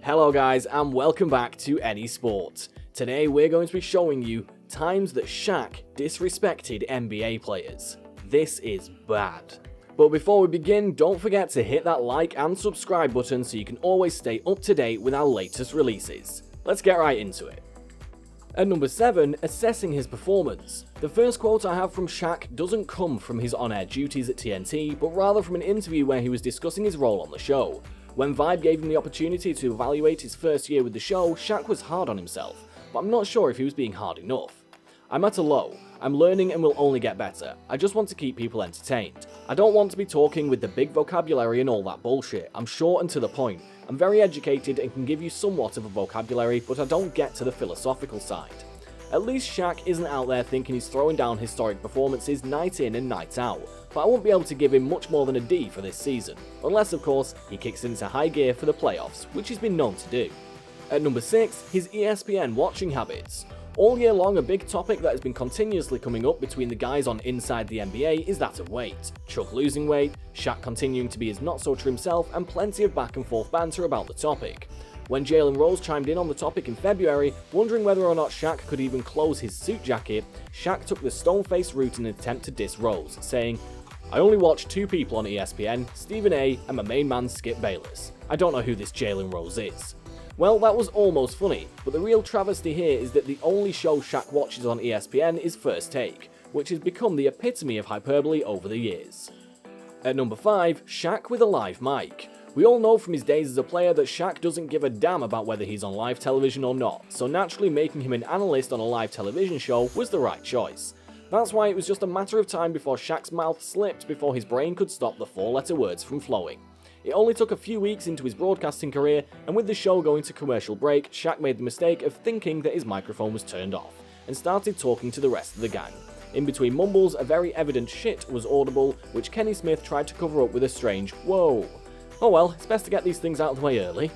Hello guys and welcome back to Any Sport. Today we're going to be showing you times that Shaq disrespected NBA players. This is bad. But before we begin, don't forget to hit that like and subscribe button so you can always stay up to date with our latest releases. Let's get right into it. At number 7, assessing his performance. The first quote I have from Shaq doesn't come from his on-air duties at TNT, but rather from an interview where he was discussing his role on the show. When Vibe gave him the opportunity to evaluate his first year with the show, Shaq was hard on himself, but I'm not sure if he was being hard enough. I'm at a low. I'm learning and will only get better. I just want to keep people entertained. I don't want to be talking with the big vocabulary and all that bullshit. I'm short and to the point. I'm very educated and can give you somewhat of a vocabulary, but I don't get to the philosophical side. At least Shaq isn't out there thinking he's throwing down historic performances night in and night out, but I won't be able to give him much more than a D for this season, unless of course he kicks into high gear for the playoffs, which he's been known to do. At number 6, his ESPN watching habits. All year long, a big topic that has been continuously coming up between the guys on Inside the NBA is that of weight. Chuck losing weight, Shaq continuing to be his not-so-true himself, and plenty of back and forth banter about the topic. When Jalen Rose chimed in on the topic in February, wondering whether or not Shaq could even close his suit jacket, Shaq took the stone-faced route in an attempt to diss Rose, saying, "I only watch two people on ESPN, Stephen A and my main man Skip Bayless. I don't know who this Jalen Rose is." Well, that was almost funny, but the real travesty here is that the only show Shaq watches on ESPN is First Take, which has become the epitome of hyperbole over the years. At number 5, Shaq with a live mic. We all know from his days as a player that Shaq doesn't give a damn about whether he's on live television or not, so naturally making him an analyst on a live television show was the right choice. That's why it was just a matter of time before Shaq's mouth slipped before his brain could stop the 4-letter words from flowing. It only took a few weeks into his broadcasting career, and with the show going to commercial break, Shaq made the mistake of thinking that his microphone was turned off, and started talking to the rest of the gang. In between mumbles, a very evident shit was audible, which Kenny Smith tried to cover up with a strange whoa. Oh well, it's best to get these things out of the way early.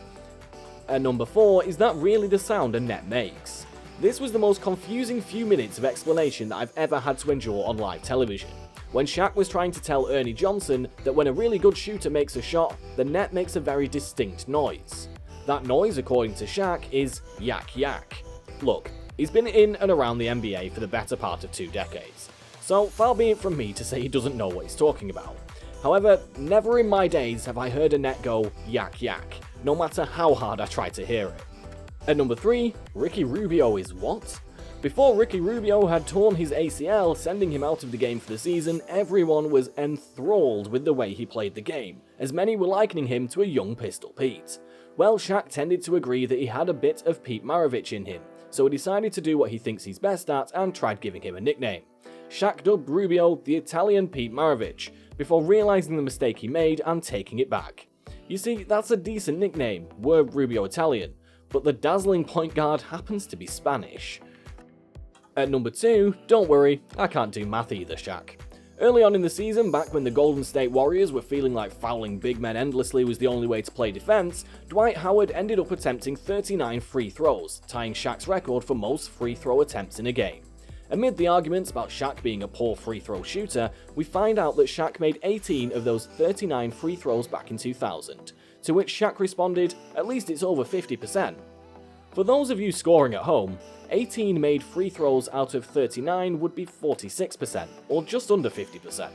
At number 4, is that really the sound a net makes? This was the most confusing few minutes of explanation that I've ever had to endure on live television. When Shaq was trying to tell Ernie Johnson that when a really good shooter makes a shot, the net makes a very distinct noise. That noise, according to Shaq, is yak yak. Look, he's been in and around the NBA for the better part of 2 decades, so far be it from me to say he doesn't know what he's talking about. However, never in my days have I heard a net go yak yak, no matter how hard I try to hear it. At number 3, Ricky Rubio is what? Before Ricky Rubio had torn his ACL, sending him out of the game for the season, everyone was enthralled with the way he played the game, as many were likening him to a young Pistol Pete. Well, Shaq tended to agree that he had a bit of Pete Maravich in him, so he decided to do what he thinks he's best at and tried giving him a nickname. Shaq dubbed Rubio the Italian Pete Maravich, before realizing the mistake he made and taking it back. You see, that's a decent nickname, were Rubio Italian, but the dazzling point guard happens to be Spanish. At number 2, don't worry, I can't do math either, Shaq. Early on in the season, back when the Golden State Warriors were feeling like fouling big men endlessly was the only way to play defense, Dwight Howard ended up attempting 39 free throws, tying Shaq's record for most free throw attempts in a game. Amid the arguments about Shaq being a poor free throw shooter, we find out that Shaq made 18 of those 39 free throws back in 2000, to which Shaq responded, "At least it's over 50%. For those of you scoring at home, 18 made free throws out of 39 would be 46%, or just under 50%.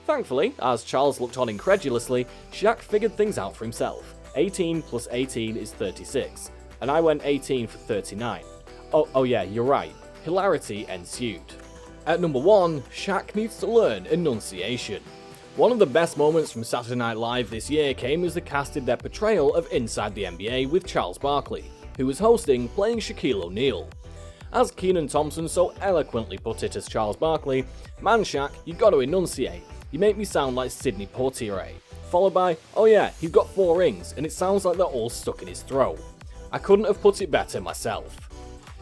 Thankfully, as Charles looked on incredulously, Shaq figured things out for himself. 18 plus 18 is 36, and I went 18 for 39. Oh yeah, you're right. Hilarity ensued. At number 1, Shaq needs to learn enunciation. One of the best moments from Saturday Night Live this year came as the cast did their portrayal of Inside the NBA with Charles Barkley, who was hosting, playing Shaquille O'Neal. As Kenan Thompson so eloquently put it as Charles Barkley, "Man Shaq, you gotta enunciate. You make me sound like Sidney Poitier." Followed by, "Oh yeah, he's got 4 rings, and it sounds like they're all stuck in his throat." I couldn't have put it better myself.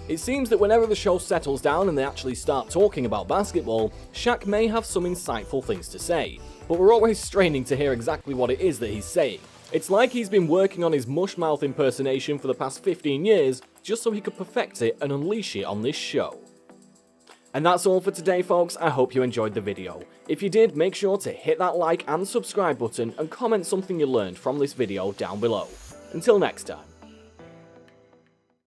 It seems that whenever the show settles down and they actually start talking about basketball, Shaq may have some insightful things to say, but we're always straining to hear exactly what it is that he's saying. It's like he's been working on his mushmouth impersonation for the past 15 years, just so he could perfect it and unleash it on this show. And that's all for today, folks. I hope you enjoyed the video. If you did, make sure to hit that like and subscribe button and comment something you learned from this video down below. Until next time.